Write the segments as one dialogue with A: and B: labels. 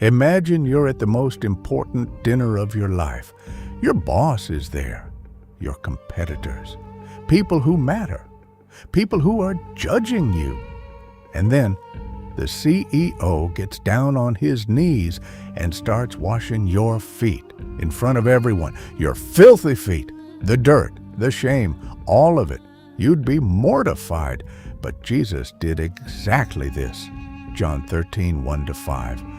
A: Imagine you're at the most important dinner of your life. Your boss is there, your competitors, people who matter, people who are judging you. And then the CEO gets down on his knees and starts washing your feet in front of everyone. Your filthy feet, the dirt, the shame, all of it. You'd be mortified. But Jesus did exactly this. John 13, 1-5.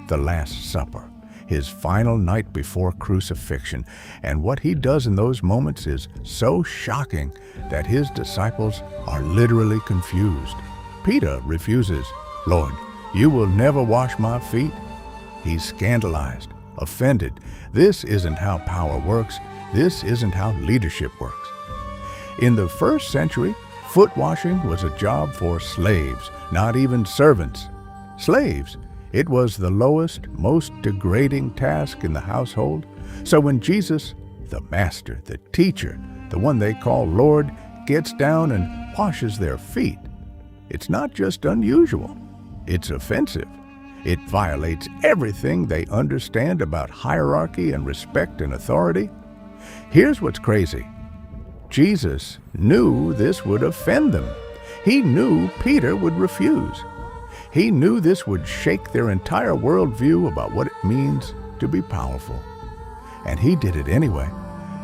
A: The Last Supper, his final night before crucifixion. And what he does in those moments is so shocking that his disciples are literally confused. Peter refuses. "Lord, you will never wash my feet?" He's scandalized, offended. This isn't how power works. This isn't how leadership works. In the first century, foot washing was a job for slaves, not even servants. Slaves. It was the lowest, most degrading task in the household. So when Jesus, the master, the teacher, the one they call Lord, gets down and washes their feet, it's not just unusual, it's offensive. It violates everything they understand about hierarchy and respect and authority. Here's what's crazy. Jesus knew this would offend them. He knew Peter would refuse. He knew this would shake their entire worldview about what it means to be powerful. And he did it anyway,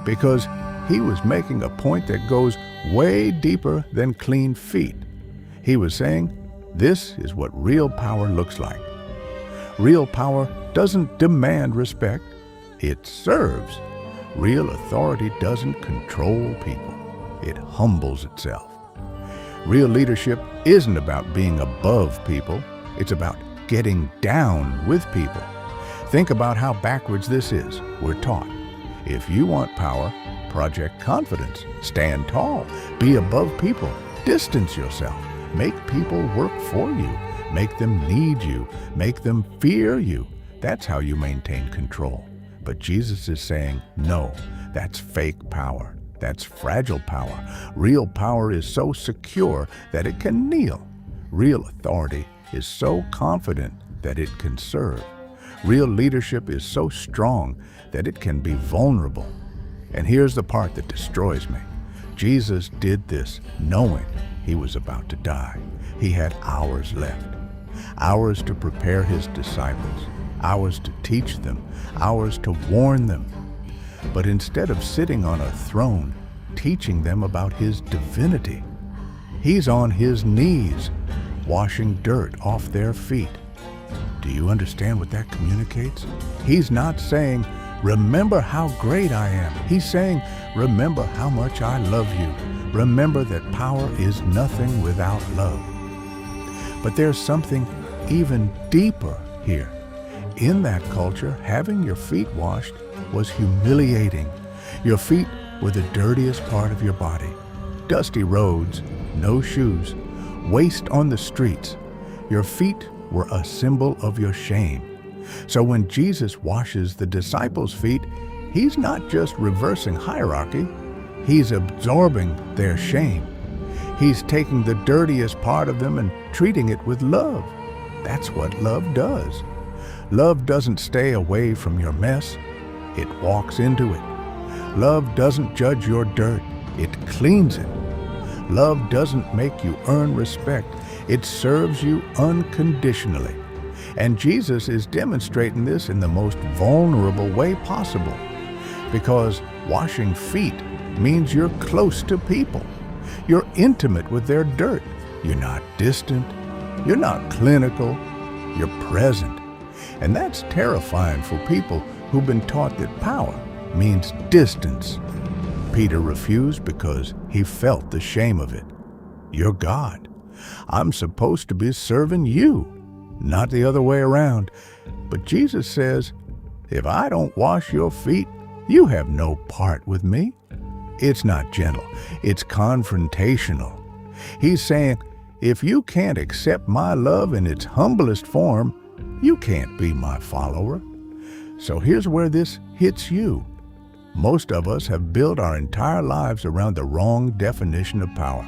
A: because he was making a point that goes way deeper than clean feet. He was saying, this is what real power looks like. Real power doesn't demand respect, it serves. Real authority doesn't control people, it humbles itself. Real leadership isn't about being above people, it's about getting down with people. Think about how backwards this is. We're taught, if you want power, project confidence, stand tall, be above people, distance yourself, make people work for you, make them need you, make them fear you. That's how you maintain control. But Jesus is saying, no, that's fake power. That's fragile power. Real power is so secure that it can kneel. Real authority is so confident that it can serve. Real leadership is so strong that it can be vulnerable. And here's the part that destroys me. Jesus did this knowing he was about to die. He had hours left. Hours to prepare his disciples. Hours to teach them. Hours to warn them. But instead of sitting on a throne, teaching them about his divinity, he's on his knees, washing dirt off their feet. Do you understand what that communicates? He's not saying, remember how great I am. He's saying, remember how much I love you. Remember that power is nothing without love. But there's something even deeper here. In that culture, having your feet washed was humiliating. Your feet were the dirtiest part of your body. Dusty roads, no shoes, waste on the streets. Your feet were a symbol of your shame. So when Jesus washes the disciples' feet, he's not just reversing hierarchy, he's absorbing their shame. He's taking the dirtiest part of them and treating it with love. That's what love does. Love doesn't stay away from your mess, it walks into it. Love doesn't judge your dirt, it cleans it. Love doesn't make you earn respect, it serves you unconditionally. And Jesus is demonstrating this in the most vulnerable way possible. Because washing feet means you're close to people. You're intimate with their dirt. You're not distant. You're not clinical. You're present. And that's terrifying for people who've been taught that power means distance. Peter refused because he felt the shame of it. You're God. I'm supposed to be serving you, not the other way around. But Jesus says, if I don't wash your feet, you have no part with me. It's not gentle, it's confrontational. He's saying, if you can't accept my love in its humblest form, you can't be my follower. So here's where this hits you. Most of us have built our entire lives around the wrong definition of power.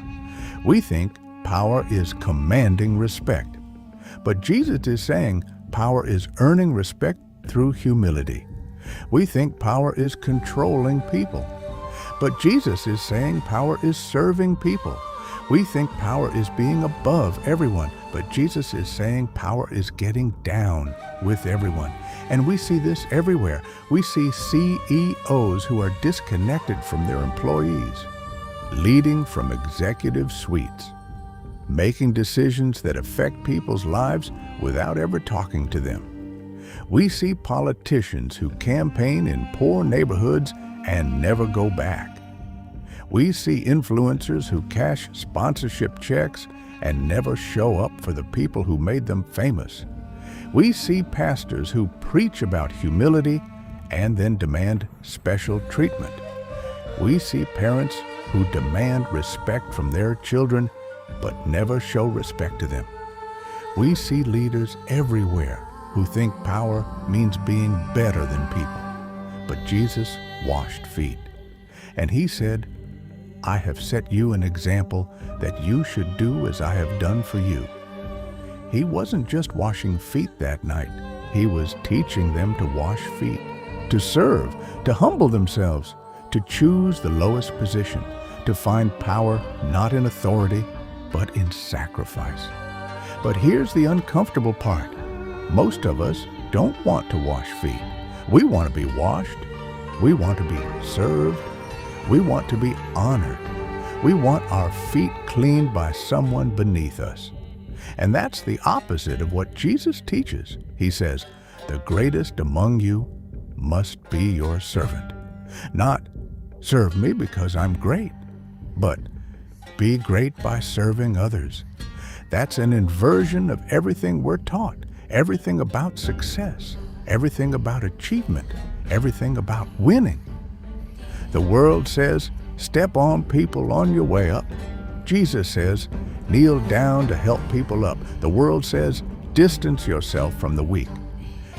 A: We think power is commanding respect. But Jesus is saying power is earning respect through humility. We think power is controlling people. But Jesus is saying power is serving people. We think power is being above everyone, but Jesus is saying power is getting down with everyone. And we see this everywhere. We see CEOs who are disconnected from their employees, leading from executive suites, making decisions that affect people's lives without ever talking to them. We see politicians who campaign in poor neighborhoods and never go back. We see influencers who cash sponsorship checks and never show up for the people who made them famous. We see pastors who preach about humility and then demand special treatment. We see parents who demand respect from their children but never show respect to them. We see leaders everywhere who think power means being better than people. But Jesus washed feet. And he said, "I have set you an example that you should do as I have done for you." He wasn't just washing feet that night. He was teaching them to wash feet, to serve, to humble themselves, to choose the lowest position, to find power not in authority, but in sacrifice. But here's the uncomfortable part. Most of us don't want to wash feet. We want to be washed. We want to be served. We want to be honored. We want our feet cleaned by someone beneath us. And that's the opposite of what Jesus teaches. He says, "The greatest among you must be your servant." Not, "Serve me because I'm great," but "Be great by serving others." That's an inversion of everything we're taught, everything about success, everything about achievement, everything about winning. The world says, step on people on your way up. Jesus says, kneel down to help people up. The world says, distance yourself from the weak.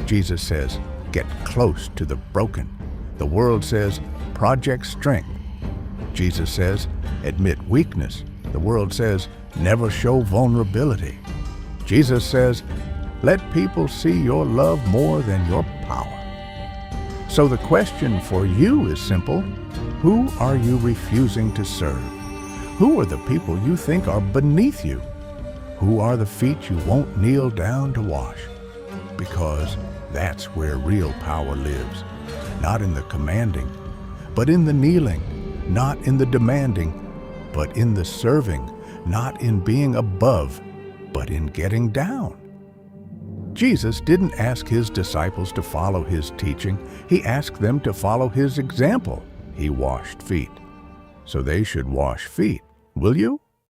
A: Jesus says, get close to the broken. The world says, project strength. Jesus says, admit weakness. The world says, never show vulnerability. Jesus says, let people see your love more than your power. So the question for you is simple. Who are you refusing to serve? Who are the people you think are beneath you? Who are the feet you won't kneel down to wash? Because that's where real power lives. Not in the commanding, but in the kneeling. Not in the demanding, but in the serving. Not in being above, but in getting down. Jesus didn't ask his disciples to follow his teaching. He asked them to follow his example. He washed feet. So they should wash feet. Will you?